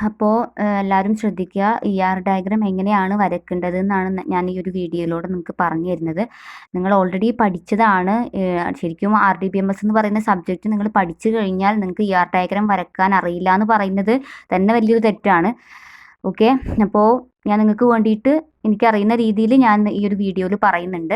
അപ്പോൾ എല്ലാവരും ശ്രദ്ധിക്കുക. ഡയഗ്രം എങ്ങനെയാണ് വരക്കേണ്ടതെന്നാണ് ഞാൻ ഈ ഒരു വീഡിയോയിലൂടെ നിങ്ങൾക്ക് പറഞ്ഞു തരുന്നത്. നിങ്ങൾ ഓൾറെഡി പഠിച്ചതാണ്. ശരിക്കും RDBMS എന്ന് പറയുന്ന സബ്ജക്റ്റ് നിങ്ങൾ പഠിച്ചു കഴിഞ്ഞാൽ നിങ്ങൾക്ക് ഡയഗ്രം വരക്കാൻ അറിയില്ല എന്ന് പറയുന്നത് തന്നെ വലിയൊരു തെറ്റാണ്. ഓക്കെ, അപ്പോൾ ഞാൻ നിങ്ങൾക്ക് വേണ്ടിയിട്ട് എനിക്കറിയുന്ന രീതിയിൽ ഞാൻ ഈ ഒരു വീഡിയോയിൽ പറയുന്നുണ്ട്.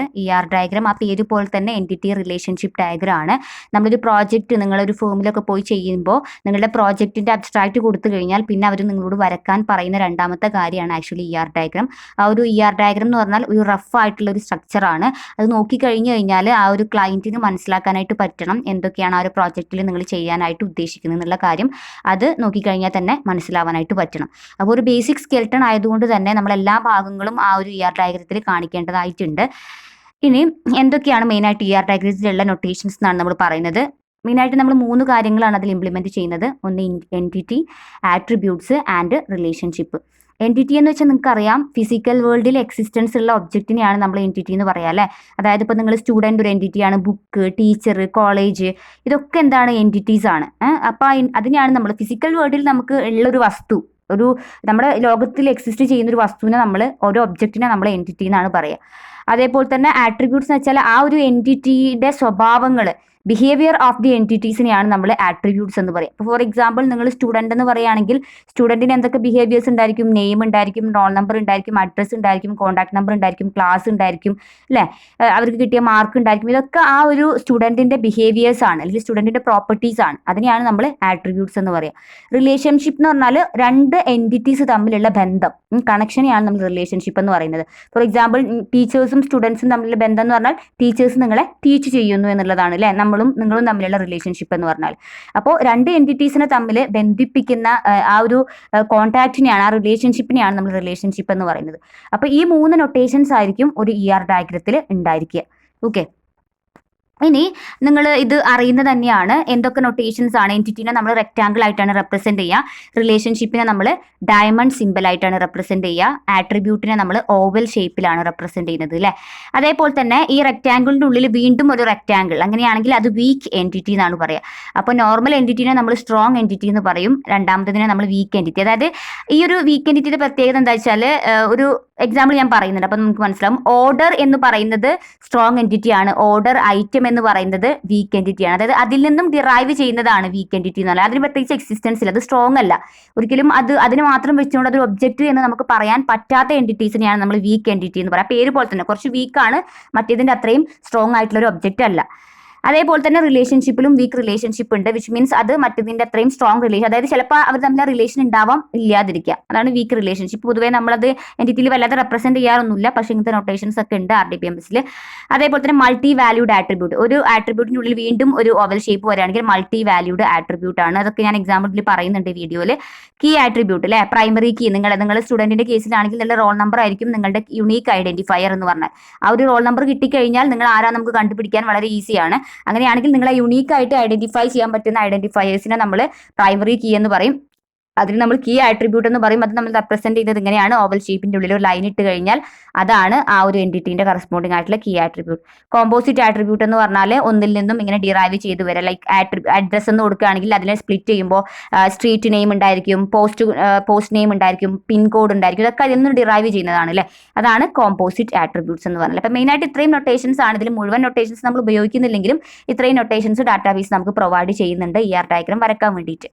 ഡയഗ്രം ആ പേര് പോലെ തന്നെ എൻറ്റിറ്റി റിലേഷൻഷിപ്പ് ഡയഗ്രം ആണ്. നമ്മളൊരു പ്രോജക്റ്റ് നിങ്ങളൊരു ഫേമിലൊക്കെ പോയി ചെയ്യുമ്പോൾ നിങ്ങളുടെ പ്രോജക്റ്റിൻ്റെ അബ്സ്ട്രാക്റ്റ് കൊടുത്തു കഴിഞ്ഞാൽ പിന്നെ അവർ നിങ്ങളോട് വരക്കാൻ പറയുന്ന രണ്ടാമത്തെ കാര്യമാണ് ആക്ച്വലി ഡയഗ്രം. ആ ഒരു ഡയഗ്രം എന്ന് പറഞ്ഞാൽ ഒരു റഫ് ആയിട്ടുള്ള ഒരു സ്ട്രക്ചറാണ്. അത് നോക്കിക്കഴിഞ്ഞു കഴിഞ്ഞാൽ ആ ഒരു ക്ലയൻറ്റിന് മനസ്സിലാക്കാനായിട്ട് പറ്റണം എന്തൊക്കെയാണ് ആ ഒരു പ്രോജക്റ്റിൽ നിങ്ങൾ ചെയ്യാനായിട്ട് ഉദ്ദേശിക്കുന്നത് എന്നുള്ള കാര്യം. അത് നോക്കിക്കഴിഞ്ഞാൽ തന്നെ മനസ്സിലാവാനായിട്ട് പറ്റണം. അപ്പോൾ ഒരു ബേസിക് സ്കെൽട്ടൺ ആയതുകൊണ്ട് തന്നെ നമ്മൾ എല്ലാ ഭാഗങ്ങളും ആ ഒരു ഡയഗ്രത്തിൽ കാണിക്കേണ്ടതായിട്ടുണ്ട്. ഇനി എന്തൊക്കെയാണ് മെയിനായിട്ട് ഡയഗ്രത്തിലുള്ള നൊട്ടേഷൻസ് എന്നാണ് നമ്മൾ പറയുന്നത്. മെയിനായിട്ട് നമ്മൾ 3 കാര്യങ്ങളാണ് അതിൽ ഇംപ്ലിമെൻറ്റ് ചെയ്യുന്നത്. ഒന്ന് entity, attributes and relationship. Entity എന്ന് വെച്ചാൽ നിങ്ങൾക്കറിയാം, ഫിസിക്കൽ വേൾഡിൽ എക്സിസ്റ്റൻസ് ഉള്ള ഒബ്ജക്റ്റിനെയാണ് നമ്മൾ എൻറ്റിറ്റി എന്ന് പറയുക അല്ലേ. അതായത് ഇപ്പോൾ നിങ്ങൾ സ്റ്റുഡൻറ്റ് ഒരു എൻറ്റിറ്റിയാണ്, ബുക്ക്, ടീച്ചർ, കോളേജ്, ഇതൊക്കെ എന്താണ് എൻറ്റിറ്റീസ് ആണ്. അപ്പോൾ അതിനെയാണ് നമ്മൾ ഫിസിക്കൽ വേൾഡിൽ നമുക്ക് ഉള്ളൊരു വസ്തു, ഒരു നമ്മുടെ ലോകത്തിൽ എക്സിസ്റ്റ് ചെയ്യുന്ന ഒരു വസ്തുവിനെ നമ്മൾ ഓരോ ഒബ്ജക്റ്റിനെ നമ്മൾ എൻറ്റിറ്റി എന്നാണ് പറയുക. അതേപോലെ തന്നെ ആട്രിബ്യൂട്ട്സ് എന്ന് വെച്ചാൽ ആ ഒരു എൻറ്റിറ്റിയുടെ സ്വഭാവങ്ങൾ, ബിഹേവിയർ ഓഫ് ദി എൻറ്റിറ്റീസിനെയാണ് നമ്മൾ ആട്രിബ്യൂട്ട്സ് എന്ന് പറയുക. ഇപ്പോൾ ഫോർ എക്സാമ്പിൾ നിങ്ങൾ സ്റ്റുഡൻ്റ് എന്ന് പറയുകയാണെങ്കിൽ സ്റ്റുഡൻറ്റിന് എന്തൊക്കെ ബിഹേവിയേഴ്സ് ഉണ്ടായിരിക്കും? നെയിം ഉണ്ടായിരിക്കും, റോൾ നമ്പർ ഉണ്ടായിരിക്കും, അഡ്രസ്സ് ഉണ്ടായിരിക്കും, കോൺടാക്ട് നമ്പർ ഉണ്ടായിരിക്കും, ക്ലാസ് ഉണ്ടായിരിക്കും അല്ലേ, അവർക്ക് കിട്ടിയ മാർക്ക് ഉണ്ടായിരിക്കും. ഇതൊക്കെ ആ ഒരു സ്റ്റുഡൻറ്റിൻ്റെ ബിഹേവിയേഴ്സ് ആണ്, അല്ലെങ്കിൽ സ്റ്റുഡൻറ്റിൻ്റെ പ്രോപ്പർട്ടീസ് ആണ്. അതിനെയാണ് നമ്മൾ ആട്രിബ്യൂട്ട്സ് എന്ന് പറയുക. റിലേഷൻഷിപ്പ് എന്ന് പറഞ്ഞാൽ 2 എൻറ്റിറ്റീസ് തമ്മിലുള്ള ബന്ധം, കണക്ഷനെയാണ് നമ്മൾ റിലേഷൻഷിപ്പ് എന്ന് പറയുന്നത്. ഫോർ എക്സാമ്പിൾ ടീച്ചേഴ്സും സ്റ്റുഡൻസും തമ്മിലുള്ള ബന്ധം എന്ന് പറഞ്ഞാൽ ടീച്ചേഴ്സ് നിങ്ങളെ ടീച്ച് ചെയ്യുന്നു എന്നുള്ളതാണ് അല്ലേ, നിങ്ങളും തമ്മിലുള്ള റിലേഷൻഷിപ്പ് എന്ന് പറഞ്ഞാൽ. അപ്പോൾ 2 എൻറ്റിറ്റീസിനെ തമ്മിൽ ബന്ധിപ്പിക്കുന്ന ആ ഒരു കോൺടാക്റ്റിനെയാണ്, ആ റിലേഷൻഷിപ്പിനെയാണ് നമ്മൾ റിലേഷൻഷിപ്പ് എന്ന് പറയുന്നത്. അപ്പോൾ ഈ 3 നൊട്ടേഷൻസ് ആയിരിക്കും ഒരു ഡയഗ്രത്തിൽ ഉണ്ടായിരിക്കുക. ഓക്കെ, ഇനി നിങ്ങൾ ഇത് അറിയുന്നത് തന്നെയാണ് എന്തൊക്കെ നൊട്ടേഷൻസ് ആണ്. എൻറ്റിറ്റിനെ നമ്മൾ റെക്റ്റാങ്കിൾ ആയിട്ടാണ് റെപ്രസെൻറ്റ് ചെയ്യുക, റിലേഷൻഷിപ്പിനെ നമ്മൾ ഡയമണ്ട് സിമ്പിൾ ആയിട്ടാണ് റെപ്രസെൻറ്റ് ചെയ്യുക, ആട്രിബ്യൂട്ടിനെ നമ്മൾ ഓവൽ ഷേപ്പിലാണ് റെപ്രസെൻറ്റ് ചെയ്യുന്നത് അല്ലേ. അതേപോലെ തന്നെ ഈ റെക്റ്റാങ്കിളിൻ്റെ ഉള്ളിൽ വീണ്ടും ഒരു റെക്റ്റാങ്കിൾ, അങ്ങനെയാണെങ്കിൽ അത് വീക്ക് എൻറ്റിറ്റി എന്നാണ് പറയുക. അപ്പോൾ നോർമൽ എൻറ്റിറ്റിനെ നമ്മൾ സ്ട്രോങ് എൻറ്റിറ്റി എന്ന് പറയും, രണ്ടാമത്തതിനെ നമ്മൾ വീക്ക് എൻറ്റിറ്റി. അതായത് ഈ ഒരു വീക്ക് എൻറ്റിറ്റിയുടെ പ്രത്യേകത എന്താ വെച്ചാൽ, ഒരു എക്സാമ്പിൾ ഞാൻ പറയുന്നുണ്ട് അപ്പോൾ നമുക്ക് മനസ്സിലാവും. ഓർഡർ എന്ന് പറയുന്നത് സ്ട്രോങ് എൻറ്റിറ്റി ആണ്, ഓർഡർ ഐറ്റം എന്ന് പറയുന്നത് വീക്ക് എൻറ്റിറ്റി ആണ്. അതായത് അതിൽ നിന്നും ഡിറൈവ് ചെയ്യുന്നതാണ് വീക്ക് എൻറ്റിറ്റി എന്ന് പറയുന്നത്. അതിന് പ്രത്യേകിച്ച് എക്സിസ്റ്റൻസ് ഇല്ല, അത് സ്ട്രോങ് അല്ല ഒരിക്കലും. അതിന് മാത്രം വെച്ചുകൊണ്ട് അതൊരു ഒബ്ജക്റ്റ് എന്ന് നമുക്ക് പറയാൻ പറ്റാത്ത എൻറ്റിറ്റീസിനെയാണ് നമ്മൾ വീക്ക് എൻറ്റിറ്റി എന്ന് പറയുക. പേര് പോലെ തന്നെ കുറച്ച് വീക്കാണ്, മറ്റേതിൻ്റെ അത്രയും സ്ട്രോങ് ആയിട്ടുള്ള ഒരു ഒബ്ജക്റ്റ് അല്ല. അതേപോലെ തന്നെ റിലേഷൻഷിപ്പിലും വീക്ക് റിലേഷൻഷിപ്പ് ഉണ്ട്, വിച്ച് മീൻസ് അത് മറ്റേതിൻ്റെ അത്രയും സ്ട്രോങ് റിലേഷൻ, അതായത് ചിലപ്പോൾ അവർ തമ്മിൽ റിലേഷൻ ഉണ്ടാവാം, ഇല്ലാതിരിക്കുക. അതാണ് വീക്ക് റിലേഷൻഷിപ്പ്. പൊതുവേ നമ്മളത് എൻറ്റിറ്റിയിൽ വല്ലാതെ റെപ്രസെൻറ്റ് ചെയ്യാറൊന്നുമില്ല, പക്ഷേ ഇങ്ങനത്തെ നൊട്ടേഷൻസ് ഒക്കെ ഉണ്ട് RDBMS. അതേപോലെ തന്നെ മൾട്ടി വാല്യൂഡ് ആട്രിബ്യൂട്ട്, ഒരു ആട്രിബ്യൂട്ടിനുള്ളിൽ വീണ്ടും ഒരു ഓവൽ ഷേപ്പ് വരികയാണെങ്കിൽ മൾട്ടി വാല്യൂഡ് ആട്രിബ്യൂട്ട് ആണ്. അതൊക്കെ ഞാൻ എക്സാമ്പിളിൽ പറയുന്നുണ്ട് വീഡിയോയിൽ. കീ ആട്രിബ്യൂട്ട് അല്ലേ, പ്രൈമറി കീ, നിങ്ങളുടെ സ്റ്റുഡൻറ്റിൻ്റെ കേസിലാണെങ്കിൽ നിങ്ങളുടെ റോൾ നമ്പർ ആയിരിക്കും നിങ്ങളുടെ യുണീക്ക് ഐഡന്റിഫയർ എന്ന് പറഞ്ഞാൽ. ആ ഒരു റോൾ നമ്പർ കിട്ടിക്കഴിഞ്ഞാൽ നിങ്ങൾ ആരാ നമുക്ക് കണ്ടുപിടിക്കാൻ വളരെ ഈസിയാണ്. അങ്ങനെയാണെങ്കിൽ നിങ്ങളെ യുണീക്ക് ആയിട്ട് ഐഡന്റിഫൈ ചെയ്യാൻ പറ്റുന്ന ഐഡന്റിഫയേഴ്സിനെ നമ്മൾ പ്രൈമറി കീ എന്ന് പറയും. അതിന് നമ്മൾ കീ ആട്രിബ്യൂട്ട് എന്ന് പറയും. അത് നമ്മൾ റെപ്രസെന്റ് ചെയ്യുന്നത് ഇങ്ങനെയാണ്, ഓവൽ ഷേപ്പിന്റെ ഉള്ളിൽ ഒരു ലൈൻ ഇട്ട് കഴിഞ്ഞാൽ അതാണ് ആ ഒരു എൻറ്റിറ്റിന്റെ കറസ്പോണ്ടിങ് ആയിട്ടുള്ള കീ ആട്രിബ്യൂട്ട്. കോമ്പോസിറ്റ് ആട്രിബ്യൂട്ട് എന്ന് പറഞ്ഞാൽ ഒന്നിൽ നിന്നും ഇങ്ങനെ ഡിറൈവ് ചെയ്ത് വരാം. ലൈക്ക് അഡ്രസ് എന്ന് കൊടുക്കുകയാണെങ്കിൽ അതിനെ സ്പ്ലിറ്റ് ചെയ്യുമ്പോൾ സ്ട്രീറ്റ് നെയിം ഉണ്ടായിരിക്കും, പോസ്റ്റ് നെയിം ഉണ്ടായിരിക്കും, പിൻ കോഡ് ഉണ്ടായിരിക്കും, ഇതൊക്കെ അതിൽ നിന്ന് ഡിറൈവ് ചെയ്യുന്നതാണ് അല്ലേ. അതാണ് കോമ്പോസിറ്റ് ആട്രിബ്യൂട്ട്സ് എന്ന് പറഞ്ഞാൽ. അപ്പം മെയിനായിട്ട് ഇത്രയും നൊട്ടേഷൻസ് ആണ്. ഇതിൽ മുഴുവൻ നൊട്ടേഷൻസ് നമ്മൾ ഉപയോഗിക്കുന്നില്ലെങ്കിലും ഇത്രയും നൊട്ടേഷൻസ് ഡാറ്റാബേസ് നമുക്ക് പ്രൊവൈഡ് ചെയ്യുന്നുണ്ട് ഡയഗ്രം വരക്കാൻ വേണ്ടിയിട്ട്.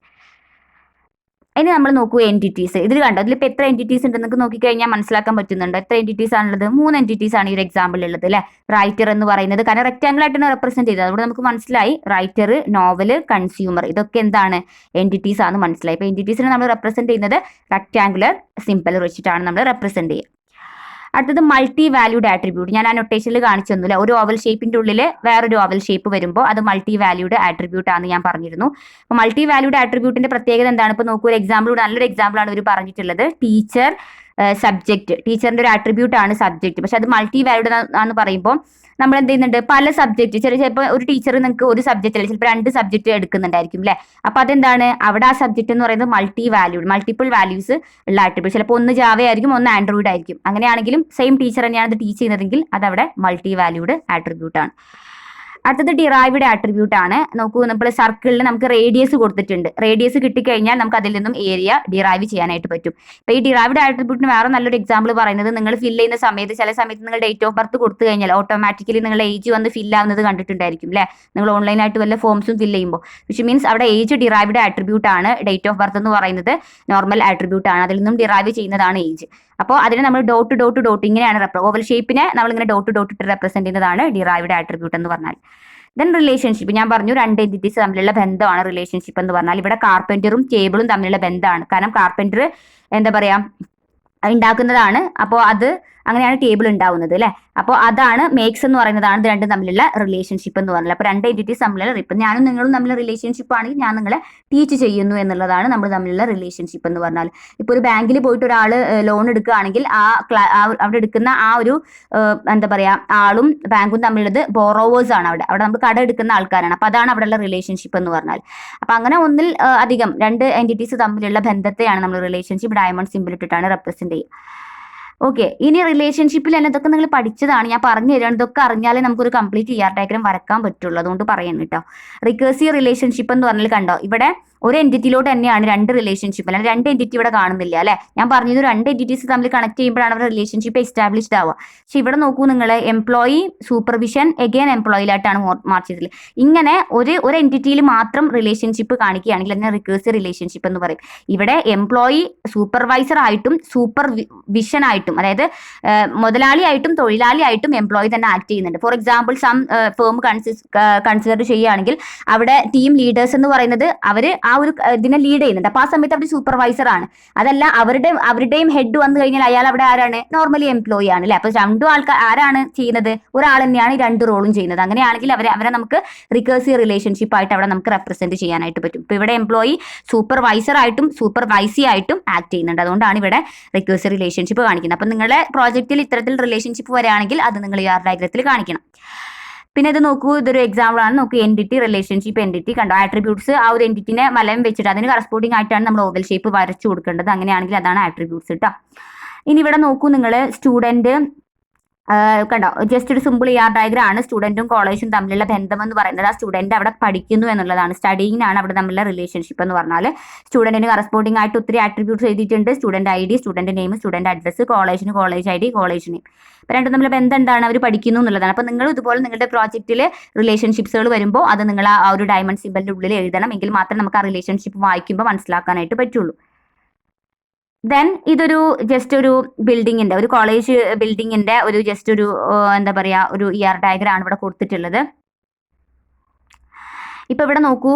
ഇനി നമ്മൾ നോക്കൂ എൻറ്റിറ്റീസ്. ഇതിൽ കണ്ടോ, ഇതിലിപ്പോൾ എത്ര എൻറ്റിറ്റീസ് ഉണ്ട് നിങ്ങൾക്ക് നോക്കിക്കഴിഞ്ഞാൽ മനസ്സിലാക്കാൻ പറ്റുന്നുണ്ട്. എത്ര എൻറ്റിറ്റീസ് ആണുള്ളത്? 3 എൻറ്റിറ്റീസ് ആണ് ഈ ഒരു എക്സാമ്പിൾ ഉള്ളത് അല്ലേ. റൈറ്റർ എന്ന് പറയുന്നത്, കാരണം റെക്റ്റാങ്കിൾ ആയിട്ടാണ് റെപ്രസെന്റ് ചെയ്തത്, അതുകൊണ്ട് നമുക്ക് മനസ്സിലായി റൈറ്റർ, നോവൽ, കൺസ്യൂമർ, ഇതൊക്കെ എന്താണ് എൻറ്റിറ്റീസ് ആണെന്ന് മനസ്സിലായി. ഇപ്പോൾ എൻറ്റിറ്റീസിനെ നമ്മൾ റെപ്രസെന്റ് ചെയ്യുന്നത് റെക്റ്റാങ്കുലർ സിമ്പിൾ വെച്ചിട്ടാണ് നമ്മൾ റെപ്രസെന്റ് ചെയ്യുക. അടുത്തത് മൾട്ടി വാല്യൂഡ് ആട്രിബ്യൂട്ട്. ഞാൻ ആ നൊട്ടേഷനിൽ കാണിച്ചു തന്നില്ല. ഒരു ഓവൽ ഷേപ്പിന്റെ ഉള്ളിൽ വേറൊരു ഓവൽ ഷേപ്പ് വരുമ്പോൾ അത് മൾട്ടി വാല്യൂഡ് ആട്രിബ്യൂട്ട് ആണെന്ന് ഞാൻ പറഞ്ഞിരുന്നു. അപ്പോൾ മൾട്ടി വാല്യൂഡ് ആട്രിബ്യൂട്ടിന്റെ പ്രത്യേകത എന്താണ്? ഇപ്പോൾ നോക്കൂ, ഒരു എക്സാമ്പിൾ, നല്ലൊരു എക്സാമ്പിൾ ആണ് ഇവർ പറഞ്ഞിട്ടുള്ളത്. Teacher, subject. ടീച്ചറിന്റെ ഒരു ആട്രിബ്യൂട്ട് ആണ് സബ്ജക്റ്റ്, പക്ഷെ അത് മൾട്ടി വാല്യൂഡ് ആണെന്ന് പറയുമ്പോൾ നമ്മൾ എന്ത് ചെയ്യുന്നുണ്ട്, പല സബ്ജക്റ്റ്, ചിലപ്പോൾ ഒരു ടീച്ചർ നിങ്ങൾക്ക് ഒരു സബ്ജക്റ്റ് അല്ല, ചിലപ്പോൾ 2 സബ്ജക്റ്റ് എടുക്കുന്നുണ്ടായിരിക്കും അല്ലേ. അപ്പോൾ അതെന്താണ്, അവിടെ ആ സബ്ജക്റ്റ് എന്ന് പറയുന്നത് മൾട്ടി വാല്യൂഡ്, മൾട്ടിപ്പിൾ വാല്യൂസ് ഉള്ള ആട്രിബ്യൂട്ട്. ചിലപ്പോൾ ഒന്ന് ജാവ ആയിരിക്കും, ഒന്ന് ആൻഡ്രോയിഡ് ആയിരിക്കും. അങ്ങനെയാണെങ്കിലും സെയിം ടീച്ചർ തന്നെയാണ് അത് ടീച്ച് ചെയ്യുന്നതെങ്കിൽ അതവിടെ മൾട്ടി വാല്യൂഡ് ആട്രിബ്യൂട്ട് ആണ്. അടുത്തത് ഡിറൈവ്ഡ് ആട്രിബ്യൂട്ട് ആണ്. നോക്കൂ, നമ്മൾ സർക്കിളിൽ നമുക്ക് റേഡിയസ് കൊടുത്തിട്ടുണ്ട്. റേഡിയസ് കിട്ടിക്കഴിഞ്ഞാൽ നമുക്ക് അതിൽ നിന്നും ഏരിയ ഡിറൈവ് ചെയ്യാനായിട്ട് പറ്റും. ഇപ്പൊ ഈ ഡിറൈവ്ഡ് ആട്രിബ്യൂട്ടിന് വേറെ നല്ലൊരു എക്സാമ്പിൾ പറയുന്നത്, നിങ്ങൾ ഫില്ല് ചെയ്യുന്ന സമയത്ത് ചില സമയത്ത് നിങ്ങൾ ഡേറ്റ് ഓഫ് ബർത്ത് കൊടുത്തു കഴിഞ്ഞാൽ ഓട്ടോമാറ്റിക്കലി നിങ്ങളുടെ ഏജ് വന്ന് ഫില്ല് ആവുന്നത് കണ്ടിട്ടുണ്ടായിരിക്കും അല്ലേ? നിങ്ങൾ ഓൺലൈനായിട്ട് വല്ല ഫോംസും ഫില്ല് ചെയ്യുമ്പോൾ, വിച്ച് മീൻസ് അവിടെ ഏജ് ഡിറൈവ്ഡ് ആട്രിബ്യൂട്ട് ആണ്. ഡേറ്റ് ഓഫ് ബർത്ത് എന്ന് പറയുന്നത് നോർമൽ ആട്രിബ്യൂട്ട് ആണ്, അതിൽ നിന്നും ഡിറൈവ് ചെയ്യുന്നതാണ് ഏജ്. അപ്പോൾ അതിനെ നമ്മൾ ഡോട്ട് ഡോട്ട് ഡോട്ട് ഇങ്ങനെയാണ് ഓവൽ ഷേപ്പിനെ നമ്മളിങ്ങനെ ഡോട്ട് ഡോട്ട് ഇട്ട് റെപ്രസെന്റ് ചെയ്യുന്നതാണ് ഡിറൈവ്ഡ് ആട്രിബ്യൂട്ട് എന്ന് പറഞ്ഞാൽ. ദെൻ റിലേഷൻഷിപ്പ്, ഞാൻ പറഞ്ഞു രണ്ട് എൻറ്റിറ്റീസ് തമ്മിലുള്ള ബന്ധമാണ് റിലേഷൻഷിപ്പ് എന്ന് പറഞ്ഞാൽ. ഇവിടെ കാർപ്പൻറ്ററും ടേബിളും തമ്മിലുള്ള ബന്ധമാണ്. കാരണം കാർപ്പൻറ്റർ എന്താ പറയാ ഉണ്ടാക്കുന്നതാണ്, അപ്പോൾ അത് അങ്ങനെയാണ് ടേബിൾ ഉണ്ടാവുന്നത് അല്ലേ? അപ്പോൾ അതാണ് മേക്സ് എന്ന് പറയുന്നതാണ് ഇത് രണ്ടും തമ്മിലുള്ള റിലേഷൻഷിപ്പ് എന്ന് പറഞ്ഞാൽ. അപ്പോൾ രണ്ട് എൻറ്റിറ്റീസ് തമ്മിലുള്ള, ഇപ്പം ഞാനും നിങ്ങളും തമ്മിലുള്ള റിലേഷൻഷിപ്പ് ആണെങ്കിൽ ഞാൻ നിങ്ങളെ ടീച്ച് ചെയ്യുന്നു എന്നുള്ളതാണ് നമ്മൾ തമ്മിലുള്ള റിലേഷൻഷിപ്പ് എന്ന് പറഞ്ഞാൽ. ഇപ്പോൾ ഒരു ബാങ്കിൽ പോയിട്ട് ഒരാൾ ലോൺ എടുക്കുകയാണെങ്കിൽ അവിടെ എടുക്കുന്ന ആ ഒരു എന്താ പറയുക ആളും ബാങ്കും തമ്മിലുള്ളത് ബോറോവേഴ്സ് ആണ്. അവിടെ നമ്മൾ കട എടുക്കുന്ന ആൾക്കാരാണ്. അപ്പോൾ അതാണ് അവിടെയുള്ള റിലേഷൻഷിപ്പ് എന്ന് പറഞ്ഞാൽ. അപ്പോൾ അങ്ങനെ ഒന്നിൽ അധികം രണ്ട് എൻറ്റിറ്റീസ് തമ്മിലുള്ള ബന്ധത്തെയാണ് നമ്മൾ റിലേഷൻഷിപ്പ് ഡയമണ്ട് സിമ്പിൾ ഇട്ടിട്ടാണ് റെപ്രസെന്റ് ചെയ്യുക. ഓക്കെ, ഇനി റിലേഷൻഷിപ്പിൽ തന്നെ ഇതൊക്കെ നിങ്ങൾ പഠിച്ചതാണ്, ഞാൻ പറഞ്ഞു തരാണ്. ഇതൊക്കെ അറിഞ്ഞാലേ നമുക്കൊരു കംപ്ലീറ്റ് ഡയഗ്രാം വരക്കാൻ പറ്റുള്ളൂ, അതുകൊണ്ട് പറയാൻ കേട്ടോ. റിക്കേഴ്സീവ് റിലേഷൻഷിപ്പ് എന്ന് പറഞ്ഞാൽ കണ്ടോ, ഇവിടെ ഒരു എൻറ്റിറ്റിയിലോട്ട് തന്നെയാണ് രണ്ട് റിലേഷൻഷിപ്പ്, അല്ലെങ്കിൽ രണ്ട് എൻറ്റിറ്റി ഇവിടെ കാണുന്നില്ല അല്ലെ? ഞാൻ പറഞ്ഞത് രണ്ട് എൻറ്റിറ്റീസ് തമ്മിൽ കണക്ട് ചെയ്യുമ്പോഴാണ് അവരുടെ റിലേഷൻഷിപ്പ് എസ്റ്റാബ്ലിഷ്ഡ് ആവുക. പക്ഷെ ഇവിടെ നോക്കൂ നിങ്ങൾ, എംപ്ലോയി സൂപ്പർവിഷൻ എഗെയിൻ എംപ്ലോയിലായിട്ടാണ് മാർക്ക് ചെയ്തത്. ഇങ്ങനെ ഒരു എൻറ്റിറ്റിയിൽ മാത്രം റിലേഷൻഷിപ്പ് കാണിക്കുകയാണെങ്കിൽ അതിനെ റിക്കേഴ്സീവ് റിലേഷൻഷിപ്പ് എന്ന് പറയും. ഇവിടെ എംപ്ലോയി സൂപ്പർവൈസർ ആയിട്ടും സൂപ്പർവിഷൻ ആയിട്ടും, അതായത് മുതലാളിയായിട്ടും തൊഴിലാളിയായിട്ടും എംപ്ലോയി തന്നെ ആക്ട് ചെയ്യുന്നുണ്ട്. For example some firm consider ചെയ്യുകയാണെങ്കിൽ അവിടെ ടീം ലീഡേഴ്സ് എന്ന് പറയുന്നത് അവർ ആ ഒരു ഇതിനെ ലീഡ് ചെയ്യുന്നുണ്ട്. അപ്പോൾ ആ സമയത്ത് അവർ സൂപ്പർവൈസർ ആണ്. അതല്ല അവരുടെയും ഹെഡ് വന്നു കഴിഞ്ഞാൽ അയാൾ അവിടെ ആരാണ്? നോർമലി എംപ്ലോയി ആണ് അല്ലെ? അപ്പോൾ രണ്ടു ആൾക്കാർ ആരാണ് ചെയ്യുന്നത്? ഒരാൾ തന്നെയാണ് രണ്ട് റോളും ചെയ്യുന്നത്. അങ്ങനെയാണെങ്കിൽ അവരെ നമുക്ക് റിക്കേഴ്സീവ് റിലേഷൻഷിപ്പ് ആയിട്ട് അവിടെ നമുക്ക് റെപ്രസെന്റ് ചെയ്യാനായിട്ട് പറ്റും. ഇപ്പോൾ ഇവിടെ എംപ്ലോയി സൂപ്പർവൈസർ ആയിട്ടും സൂപ്പർവൈസി ആയിട്ടും ആക്ട് ചെയ്യുന്നുണ്ട്. അതുകൊണ്ടാണ് ഇവിടെ റിക്കേഴ്സീവ് റിലേഷൻഷിപ്പ് കാണിക്കുന്നത്. അപ്പോൾ നിങ്ങളുടെ പ്രോജക്റ്റിൽ ഇത്തരത്തിൽ റിലേഷൻഷിപ്പ് വരികയാണെങ്കിൽ അത് നിങ്ങൾ ഈ ഡയഗ്രത്തിൽ കാണിക്കണം. പിന്നെ ഇത് നോക്കൂ, ഇതൊരു എക്സാമ്പിൾ ആണ്. നോക്കൂ, എൻറ്റിറ്റി റിലേഷൻഷിപ്പ് എൻറ്റിറ്റി കണ്ടോ, ആട്രിബ്യൂട്ട്സ് ആ ഒരു എൻറ്റിറ്റിനെ മലം വെച്ചിട്ട് അതിന് കറസ്പോണ്ടിങ് ആയിട്ടാണ് നമ്മൾ ഓവൽ ഷേപ്പ് വരച്ചു കൊടുക്കേണ്ടത്. അങ്ങനെയാണെങ്കിൽ അതാണ് ആട്രിബ്യൂട്ട്സ് കേട്ടോ. ഇനി ഇവിടെ നോക്കൂ നിങ്ങൾ, സ്റ്റുഡൻറ്റ് കണ്ടോ, ജസ്റ്റ് ഒരു സിമ്പിൾ ഡയഗ്രം ആണ്. സ്റ്റുഡൻറ്റും കോളേജും തമ്മിലുള്ള ബന്ധം എന്ന് പറയുന്നത് ആ സ്റ്റുഡൻറ്റ് അവിടെ പഠിക്കുന്നു എന്നുള്ളതാണ്. സ്റ്റഡിങ്ങിനാണ് അവിടെ തമ്മിലുള്ള റിലേഷൻഷിപ്പ് എന്ന് പറഞ്ഞാൽ. സ്റ്റുഡൻറ്റിന് കറസ്പോണ്ടിങ് ആയിട്ട് ഒത്തിരി ആട്രിബ്യൂട്ട്സ് എഴുതിയിട്ടുണ്ട്. Student ID, student name, student address, കോളേജിന് college ID, college name. അപ്പോൾ രണ്ടും തമ്മിലുള്ള ബന്ധം എന്താണ്? അവർ പഠിക്കുന്നു എന്നുള്ളതാണ്. അപ്പോൾ നിങ്ങൾ ഇതുപോലെ നിങ്ങളുടെ പ്രോജക്റ്റിൽ റിലേഷൻഷിപ്സുകൾ വരുമ്പോൾ അത് നിങ്ങൾ ആ ഒരു ഡയമണ്ട് സിമ്പലിൻ്റെ ഉള്ളിൽ എഴുതണം. എങ്കിൽ മാത്രമേ നമുക്ക് ആ റിലേഷൻഷിപ്പ് വായിക്കുമ്പോൾ മനസ്സിലാക്കാനായിട്ട് പറ്റുള്ളൂ. ദെൻ ഇതൊരു ജസ്റ്റ് ഒരു ബിൽഡിങ്ങിന്റെ, ഒരു കോളേജ് ബിൽഡിങ്ങിന്റെ ഒരു ജസ്റ്റ് ഒരു എന്താ പറയാ ഒരു ഡയഗ്രം ആണ് ഇവിടെ കൊടുത്തിട്ടുള്ളത്. ഇപ്പൊ ഇവിടെ നോക്കൂ,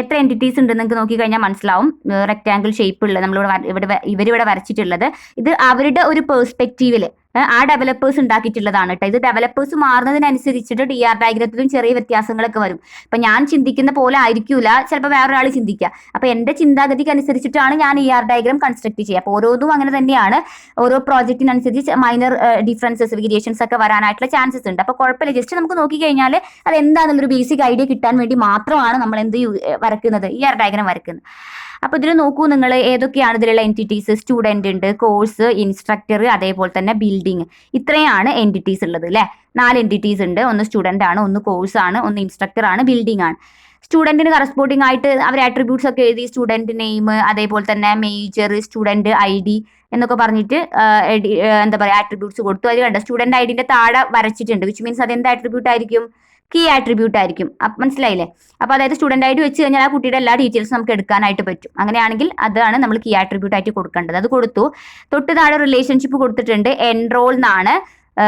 എത്ര എൻറ്റിറ്റീസ് ഉണ്ടെന്ന് നിങ്ങൾക്ക് നോക്കിക്കഴിഞ്ഞാൽ മനസ്സിലാവും. റെക്റ്റാങ്കിൾ ഷേപ്പുള്ള ഇവരിവിടെ വരച്ചിട്ടുള്ളത് ഇത് അവരുടെ ഒരു പെർസ്പെക്റ്റീവിൽ ആ ഡെവലപ്പേഴ്സ് ഉണ്ടാക്കിയിട്ടുള്ളതാണ് കേട്ടോ. ഇത് ഡെവലപ്പേഴ്സ് മാറുന്നതിനനുസരിച്ചിട്ട് ഡയഗ്രത്തിലും ചെറിയ വ്യത്യാസങ്ങളൊക്കെ വരും. ഇപ്പം ഞാൻ ചിന്തിക്കുന്ന പോലെ ആയിരിക്കൂല ചിലപ്പോൾ വേറൊരാൾ ചിന്തിക്കുക. അപ്പോൾ എൻ്റെ ചിന്താഗതിക്ക് അനുസരിച്ചിട്ടാണ് ഞാൻ ഡയഗ്രാം കൺസ്ട്രക്ട് ചെയ്യുക. അപ്പോൾ ഓരോന്നും അങ്ങനെ തന്നെയാണ്. ഓരോ പ്രോജക്റ്റിനനുസരിച്ച് മൈനർ ഡിഫറൻസസ് വേരിയേഷൻസ് ഒക്കെ വരാനായിട്ടുള്ള ചാൻസസ് ഉണ്ട്. അപ്പോൾ കുഴപ്പമില്ല, ജസ്റ്റ് നമുക്ക് നോക്കിക്കഴിഞ്ഞാൽ അത് എന്താണെന്നുള്ളൊരു ബേസിക് ഐഡിയ കിട്ടാൻ വേണ്ടി മാത്രമാണ് നമ്മൾ വരയ്ക്കുന്നത്, ഡയഗ്രാം വരയ്ക്കുന്നത്. അപ്പോൾ ഇതിൽ നോക്കൂ നിങ്ങൾ, ഏതൊക്കെയാണ് ഇതിലുള്ള എൻറ്റിറ്റീസ്? സ്റ്റുഡൻറ് ഉണ്ട്, കോഴ്സ്, ഇൻസ്ട്രക്ടർ, അതേപോലെ തന്നെ ബിൽഡിംഗ്. ഇത്രയാണ് എൻറ്റിറ്റീസ് ഉള്ളത് അല്ലേ? 4 എൻറ്റിറ്റീസ് ഉണ്ട്. ഒന്ന് സ്റ്റുഡൻ്റ് ആണ്, ഒന്ന് കോഴ്സ് ആണ്, ഒന്ന് ഇൻസ്ട്രക്ടർ ആണ്, ബിൽഡിംഗ് ആണ്. സ്റ്റുഡൻറ്റിന് കറസ്പോണ്ടിങ് ആയിട്ട് അവർ ആട്രിബ്യൂട്ട്സ് ഒക്കെ എഴുതി. സ്റ്റുഡൻറ്റ് നെയിം, അതേപോലെ തന്നെ മേജർ, സ്റ്റുഡൻറ്റ് ഐ ഡി എന്നൊക്കെ പറഞ്ഞിട്ട് എന്താ പറയുക ആട്രിബ്യൂട്ട്സ് കൊടുത്തു. അത് കണ്ട സ്റ്റുഡൻറ്റ് ഐ ഡിൻ്റെ താഴെ വരച്ചിട്ടുണ്ട്. വിച്ച് മീൻസ് അത് എന്ത് ആട്രിബ്യൂട്ട് ആയിരിക്കും? കീ ആട്രിബ്യൂട്ട് ആയിരിക്കും. മനസ്സിലായില്ലേ? അപ്പോൾ അതായത് സ്റ്റുഡൻ്റ് ആയിട്ട് വെച്ച് കഴിഞ്ഞാൽ ആ കുട്ടിയുടെ എല്ലാ ഡീറ്റെയിൽസും നമുക്ക് എടുക്കാനായിട്ട് പറ്റും. അങ്ങനെയാണെങ്കിൽ അതാണ് നമ്മൾ കീ ആട്രിബ്യൂട്ട് ആയിട്ട് കൊടുക്കേണ്ടത്. അത് കൊടുത്തു. തൊട്ട് താഴെ റിലേഷൻഷിപ്പ് കൊടുത്തിട്ടുണ്ട്. എൻറോൾ എന്നാണ്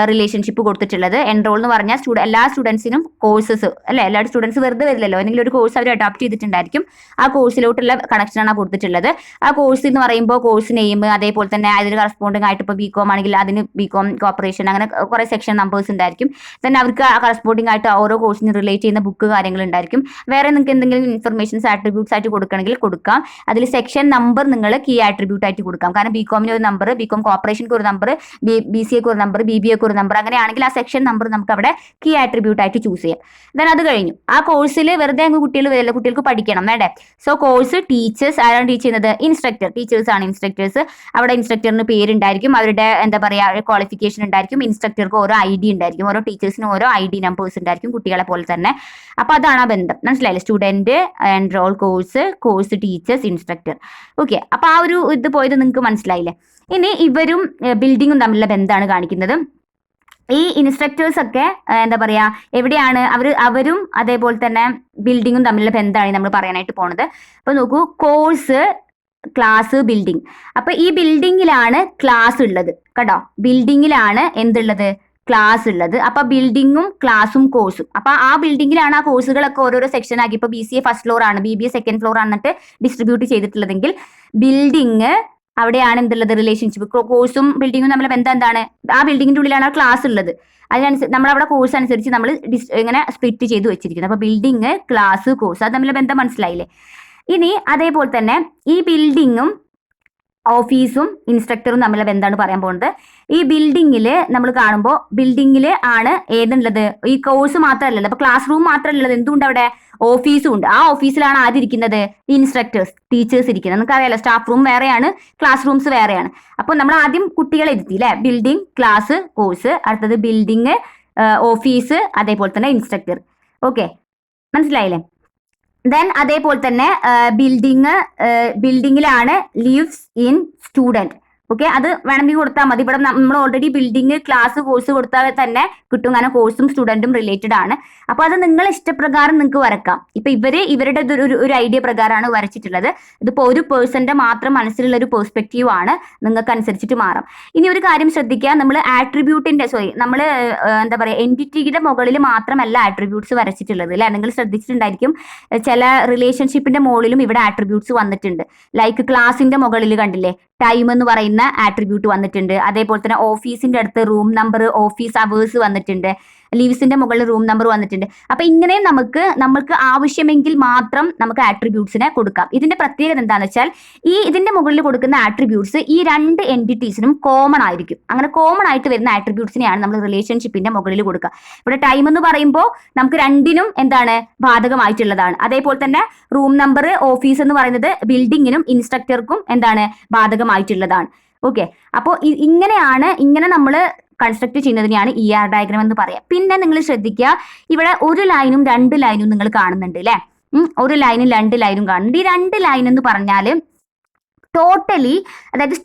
റിലേഷൻഷിപ്പ് കൊടുത്തിട്ടുള്ളത്. എൻറോൾ എന്ന് പറഞ്ഞാൽ എല്ലാ സ്റ്റുഡൻസിനും കോഴ്സസ് അല്ലെ, എല്ലാ സ്റ്റുഡൻസ് വെറുതെ വരില്ലല്ലോ, എന്തെങ്കിലും ഒരു കോഴ്സ് അവർ അഡോപ്റ്റ് ചെയ്തിട്ടുണ്ടായിരിക്കും. ആ കോഴ്സിലോട്ടുള്ള കണക്ഷനാണ് കൊടുത്തിട്ടുള്ളത്. ആ കോഴ്സ് എന്ന് പറയുമ്പോൾ കോഴ്സ് നെയിം, അതേപോലെ തന്നെ അതിന് കറസ്പോണ്ടിങ് ആയിട്ട് ഇപ്പോൾ ബികോം ആണെങ്കിൽ അതിന് ബികോം കോർപ്പറേഷൻ, അങ്ങനെ കുറേ സെക്ഷൻ നമ്പേഴ്സ് ഉണ്ടായിരിക്കും. തന്നെ അവർക്ക് കറസ്പോണ്ടിങ് ആയിട്ട് ഓരോ കോഴ്സിന് റിലേറ്റ് ചെയ്യുന്ന ബുക്ക് കാര്യങ്ങൾ ഉണ്ടായിരിക്കും. വേറെ നിങ്ങൾക്ക് എന്തെങ്കിലും ഇൻഫർമേഷൻസ് ആട്രിബ്യൂട്ട്സ് ആയിട്ട് കൊടുക്കണമെങ്കിൽ കൊടുക്കാം. അതിൽ സെക്ഷൻ നമ്പർ നിങ്ങൾ കീ ആട്രിബ്യൂട്ട് ആയിട്ട് കൊടുക്കാം. കാരണം ബികോമിന് ഒരു നമ്പർ, ബികോം കോർപ്പറേഷൻക്ക് ഒരു നമ്പർ, ബി സി എക്ക് ഒരു നമ്പർ, ബി ബി വീഡിയോക്ക് ഒരു നമ്പർ, അങ്ങനെയാണെങ്കിൽ ആ സെക്ഷൻ നമ്പർ നമുക്ക് അവിടെ കീ ആട്രിബ്യൂട്ട് ആയിട്ട് ചൂസ് ചെയ്യാം. ദെൻ അത് കഴിഞ്ഞു. ആ കോഴ്സിൽ വെറുതെ അങ്ങ് കുട്ടികൾക്ക് പഠിക്കണം വേണ്ടേ. സോ കോഴ്സ് ടീച്ചേഴ്സ് ആരാണ് ടീച്ച് ചെയ്യുന്നത്? ഇൻസ്ട്രക്ടർ. ടീച്ചേഴ്സ് ആണ് ഇൻസ്ട്രക്ടേഴ്സ്. അവിടെ ഇൻസ്ട്രക്ടറിന് പേരുണ്ടായിരിക്കും, അവരുടെ എന്താ പറയുക ക്വാളിഫിക്കേഷൻ ഉണ്ടായിരിക്കും. ഇൻസ്ട്രക്ടർക്ക് ഓരോ ID ഉണ്ടായിരിക്കും, ഓരോ ടീച്ചേഴ്സിനും ഓരോ ID നമ്പേഴ്സ് ഉണ്ടായിരിക്കും, കുട്ടികളെ പോലെ തന്നെ. അപ്പൊ അതാണ് ആ ബന്ധം. മനസ്സിലായില്ലേ? Student and role course teachers instructor. Okay, അപ്പൊ ആ ഒരു ഇത് പോയത് നിങ്ങൾക്ക് മനസ്സിലായില്ലേ? ഇനി ഇവരും ബിൽഡിങ്ങും തമ്മിലുള്ള ബന്ധമാണ് കാണിക്കുന്നത്. ഈ ഇൻസ്ട്രക്ടേഴ്സ് ഒക്കെ എന്താ പറയാ എവിടെയാണ് അവരും അതേപോലെ തന്നെ ബിൽഡിങ്ങും തമ്മിലുള്ള ബന്ധമാണ് നമ്മൾ പറയാനായിട്ട് പോണത്. അപ്പൊ നോക്കൂ, കോഴ്സ്, ക്ലാസ്, ബിൽഡിംഗ്. അപ്പൊ ഈ ബിൽഡിങ്ങിലാണ് ക്ലാസ് ഉള്ളത് കേട്ടോ. ബിൽഡിങ്ങിലാണ് എന്തുള്ളത്? ക്ലാസ് ഉള്ളത്. അപ്പൊ ബിൽഡിങ്ങും ക്ലാസും കോഴ്സും. അപ്പൊ ആ ബിൽഡിങ്ങിലാണ് ആ കോഴ്സുകളൊക്കെ ഓരോരോ സെക്ഷൻ ആക്കി. ഇപ്പൊ BCA ഫസ്റ്റ് ഫ്ലോർ ആണ്, BBA സെക്കൻഡ് ഫ്ലോർ ആണെന്നിട്ട് ഡിസ്ട്രിബ്യൂട്ട് ചെയ്തിട്ടുള്ളതെങ്കിൽ ബിൽഡിങ് അവിടെയാണ് എന്തുള്ളത്? റിലേഷൻഷിപ്പ്. കോഴ്സും ബിൽഡിങ്ങും തമ്മിൽ ബന്ധം എന്താണ്? ആ ബിൽഡിങ്ങിന്റെ ഉള്ളിലാണ് ക്ലാസ് ഉള്ളത്. അതിനനുസരിച്ച് നമ്മളവിടെ കോഴ്സ് അനുസരിച്ച് നമ്മൾ ഇങ്ങനെ സ്പ്ലിറ്റ് ചെയ്ത് വെച്ചിരിക്കുന്നത്. അപ്പൊ ബിൽഡിങ്, ക്ലാസ്, കോഴ്സ്, അത് തമ്മിലുള്ള ബന്ധം മനസ്സിലായില്ലേ? ഇനി അതേപോലെ തന്നെ ഈ ബിൽഡിങ്ങും ഓഫീസും ഇൻസ്ട്രക്ടറും തമ്മിലുള്ള ബന്ധമാണ് പറയാൻ പോകുന്നത്. ഈ ബിൽഡിങ്ങിൽ നമ്മൾ കാണുമ്പോൾ ബിൽഡിങ്ങിൽ ആണ് ഏതുള്ളത്? ഈ കോഴ്സ് മാത്രമല്ലല്ലോ, അപ്പൊ ക്ലാസ് റൂം മാത്രമല്ലല്ലോ, എന്തുകൊണ്ട് അവിടെ ഓഫീസും ഉണ്ട്. ആ ഓഫീസിലാണ് ആരിയിരിക്കുന്നത്? ഇൻസ്ട്രക്ടേഴ്സ്, ടീച്ചേഴ്സ് ഇരിക്കുന്നത്. നിങ്ങൾക്ക് അറിയാലോ, സ്റ്റാഫ് റൂം വേറെയാണ്, ക്ലാസ് റൂംസ് വേറെയാണ്. അപ്പൊ നമ്മൾ ആദ്യം കുട്ടികളെ ഇരുത്തി അല്ലെ, ബിൽഡിംഗ്, ക്ലാസ്, കോഴ്സ്, അടുത്തത് ബിൽഡിംഗ്, ഓഫീസ്, അതേപോലെ തന്നെ ഇൻസ്ട്രക്ടർ. ഓക്കെ, മനസ്സിലായില്ലേ? ദെൻ അതേപോലെ തന്നെ ബിൽഡിങ്ങിലാണ് ലിവ്സ് ഇൻ സ്റ്റുഡന്റ്. ഓക്കെ, അത് വേണമെങ്കിൽ കൊടുത്താൽ മതി. ഇവിടെ നമ്മൾ ഓൾറെഡി ബിൽഡിംഗ്, ക്ലാസ്, കോഴ്സ് കൊടുത്താൽ തന്നെ കിട്ടും, കാരണം കോഴ്സും സ്റ്റുഡന്റും റിലേറ്റഡ് ആണ്. അപ്പൊ അത് നിങ്ങളെ ഇഷ്ടപ്രകാരം നിങ്ങൾക്ക് വരക്കാം. ഇപ്പൊ ഇവരുടെ ഒരു ഐഡിയ പ്രകാരമാണ് വരച്ചിട്ടുള്ളത്. ഇതിപ്പോ ഒരു പേഴ്സന്റെ മാത്രം മനസ്സിലുള്ള ഒരു പെർസ്പെക്റ്റീവ് ആണ്, നിങ്ങൾക്ക് അനുസരിച്ചിട്ട് മാറാം. ഇനി ഒരു കാര്യം ശ്രദ്ധിക്കുക, നമ്മൾ നമ്മൾ എന്താ പറയുക എൻറ്റിറ്റിയുടെ മുകളിൽ മാത്രമല്ല ആട്രിബ്യൂട്ട്സ് വരച്ചിട്ടുള്ളത് അല്ലെ. നിങ്ങൾ ശ്രദ്ധിച്ചിട്ടുണ്ടായിരിക്കും, ചില റിലേഷൻഷിപ്പിന്റെ മുകളിലും ഇവിടെ ആട്രിബ്യൂട്ട്സ് വന്നിട്ടുണ്ട്. ലൈക്ക് ക്ലാസിന്റെ മുകളിൽ കണ്ടില്ലേ, ടൈം എന്ന് പറയുന്ന ആട്രിബ്യൂട്ട് വന്നിട്ടുണ്ട്. അതേപോലെ തന്നെ ഓഫീസിന്റെ അടുത്ത് റൂം നമ്പർ, ഓഫീസ് അവേഴ്സ് വന്നിട്ടുണ്ട്. ലീവ്സിന്റെ മുകളിൽ റൂം നമ്പർ വന്നിട്ടുണ്ട്. അപ്പൊ ഇങ്ങനെ നമുക്ക് ആവശ്യമെങ്കിൽ മാത്രം നമുക്ക് ആട്രിബ്യൂട്ട്സിനെ കൊടുക്കാം. ഇതിന്റെ പ്രത്യേകത എന്താണെന്ന് വെച്ചാൽ ഇതിന്റെ മുകളിൽ കൊടുക്കുന്ന ആട്രിബ്യൂട്ട്സ് ഈ രണ്ട് എൻറ്റിറ്റീസിനും കോമൺ ആയിരിക്കും. അങ്ങനെ കോമൺ ആയിട്ട് വരുന്ന ആട്രിബ്യൂട്ട്സിനെയാണ് നമ്മൾ റിലേഷൻഷിപ്പിന്റെ മുകളിൽ കൊടുക്കുക. ഇവിടെ ടൈം എന്ന് പറയുമ്പോൾ നമുക്ക് രണ്ടിനും എന്താണ് ബാധകമായിട്ടുള്ളതാണ്. അതേപോലെ തന്നെ റൂം നമ്പർ, ഓഫീസ് എന്ന് പറയുന്നത് ബിൽഡിങ്ങിനും ഇൻസ്ട്രക്ടർക്കും എന്താണ് ബാധകമായിട്ടുള്ളതാണ്. ഓക്കെ, അപ്പോൾ ഇങ്ങനെ നമ്മൾ കൺസ്ട്രക്ട് ചെയ്യുന്നതിനെയാണ് ER ഡയഗ്രാം എന്ന് പറയാം. പിന്നെ നിങ്ങൾ ശ്രദ്ധിക്കുക, ഇവിടെ ഒരു ലൈനും രണ്ട് ലൈനും നിങ്ങൾ കാണുന്നുണ്ട് അല്ലെ. ഒരു ലൈനും രണ്ട് ലൈനും കാണുന്നുണ്ട്. ഈ രണ്ട് ലൈൻ എന്ന് പറഞ്ഞാൽ ടോട്ടലി, അതായത്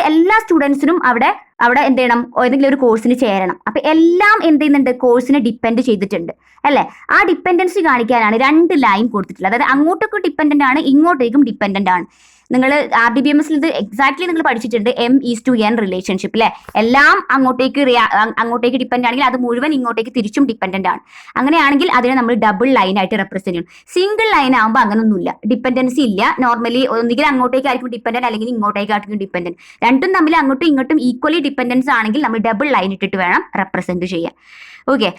എല്ലാ സ്റ്റുഡൻസിനും അവിടെ എന്ത് ചെയ്യണം? ഏതെങ്കിലും ഒരു കോഴ്സിന് ചേരണം. അപ്പൊ എല്ലാം എന്ത് ചെയ്യുന്നുണ്ട്? കോഴ്സിനെ ഡിപ്പെൻഡ് ചെയ്തിട്ടുണ്ട് അല്ലെ. ആ ഡിപ്പെൻഡൻസി കാണിക്കാനാണ് രണ്ട് ലൈൻ കൊടുത്തിട്ടുള്ളത്. അതായത് അങ്ങോട്ടേക്കും ഡിപ്പെൻഡന്റ് ആണ്, ഇങ്ങോട്ടേക്കും ഡിപ്പെൻഡന്റ് ആണ്. നിങ്ങൾ RDBMS ഇത് എക്സാക്ട്ലി നിങ്ങൾ പഠിച്ചിട്ടുണ്ട്, M:N റിലേഷൻഷിപ്പ് അല്ലെ. എല്ലാം അങ്ങോട്ടേക്ക് ഡിപ്പെൻഡ് ആണെങ്കിൽ അത് മുഴുവൻ ഇങ്ങോട്ടേക്ക് തിരിച്ചും ഡിപ്പെൻഡന്റ് ആണ്. അങ്ങനെയാണെങ്കിൽ അതിനെ നമ്മൾ ഡബിൾ ലൈൻ ആയിട്ട് റെപ്രസെന്റ് ചെയ്യണം. സിംഗിൾ ലൈൻ ആകുമ്പോൾ അങ്ങനൊന്നുമില്ല, ഡിപ്പെൻഡൻസി ഇല്ല. നോർമലി ഒന്നുകിൽ അങ്ങോട്ടേക്കായിരിക്കും ഡിപ്പെൻഡന്റ്, അല്ലെങ്കിൽ ഇങ്ങോട്ടേക്കായിരിക്കും ഡിപ്പെൻഡന്റ്. രണ്ടും തമ്മിൽ അങ്ങോട്ടും ഇങ്ങോട്ടും ഈക്വലി ഡിപ്പെൻഡൻസ് ആണെങ്കിൽ നമ്മൾ ഡബിൾ ലൈൻ ഇട്ടിട്ട് വേണം റെപ്രസെന്റ് ചെയ്യാൻ. ഓക്കെ,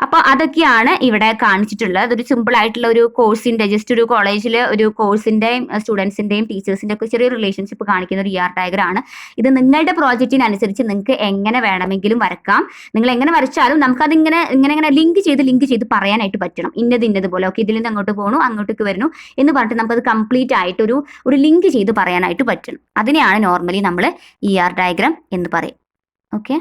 അപ്പോൾ അതൊക്കെയാണ് ഇവിടെ കാണിച്ചിട്ടുള്ളത്. അതൊരു സിമ്പിൾ ആയിട്ടുള്ള ഒരു കോഴ്സിന്റെ, ജസ്റ്റ് ഒരു കോളേജിൽ ഒരു കോഴ്സിന്റെയും സ്റ്റുഡൻസിന്റെയും ടീച്ചേഴ്സിന്റെ ഒക്കെ ചെറിയ റിലേഷൻഷിപ്പ് കാണിക്കുന്ന ഒരു ER ഡയഗ്രാം ആണ്. ഇത് നിങ്ങളുടെ പ്രോജക്റ്റിനനുസരിച്ച് നിങ്ങൾക്ക് എങ്ങനെ വേണമെങ്കിലും വരക്കാം. നിങ്ങൾ എങ്ങനെ വരച്ചാലും നമുക്കത് ഇങ്ങനെ ലിങ്ക് ചെയ്ത് പറയാനായിട്ട് പറ്റണം. ഇന്നത് പോലെ, ഓക്കെ ഇതിൽ നിന്ന് അങ്ങോട്ട് പോകണു, അങ്ങോട്ടേക്ക് വരുന്നു എന്ന് പറഞ്ഞിട്ട് നമുക്കത് കംപ്ലീറ്റ് ആയിട്ട് ഒരു ലിങ്ക് ചെയ്ത് പറയാനായിട്ട് പറ്റണം. അതിനെയാണ് നോർമലി നമ്മൾ ER ഡയഗ്രാം എന്ന് പറയും. ഓക്കെ.